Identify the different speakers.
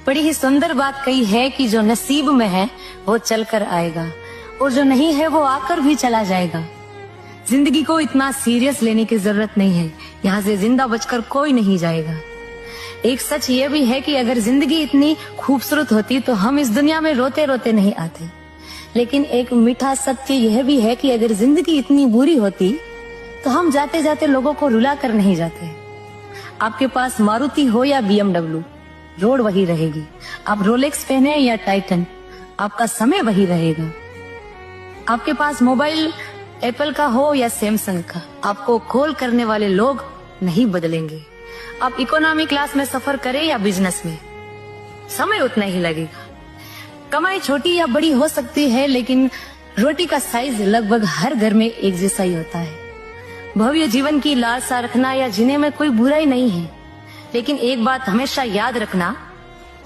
Speaker 1: बड़ी ही सुंदर बात कही है कि जो नसीब में है वो चल कर आएगा और जो नहीं है वो आकर भी चला जाएगा। जिंदगी को इतना सीरियस लेने की जरूरत नहीं है, यहाँ से जिंदा बचकर कोई नहीं जाएगा। एक सच ये भी है कि अगर जिंदगी इतनी खूबसूरत होती तो हम इस दुनिया में रोते रोते नहीं आते। लेकिन एक मीठा सत्य यह भी है कि अगर जिंदगी इतनी बुरी होती तो हम जाते जाते लोगों को रुला कर नहीं जाते। आपके पास मारुति हो या BMW, रोड वही रहेगी। आप रोलेक्स पहने या टाइटन, आपका समय वही रहेगा। आपके पास मोबाइल एप्पल का हो या सैमसंग का, आपको कॉल करने वाले लोग नहीं बदलेंगे। आप इकोनॉमी क्लास में सफर करें या बिजनेस में, समय उतना ही लगेगा। कमाई छोटी या बड़ी हो सकती है, लेकिन रोटी का साइज लगभग हर घर में एक जैसा ही होता है। भव्य जीवन की लालसा रखना या जीने में कोई बुराई नहीं है, लेकिन एक बात हमेशा याद रखना,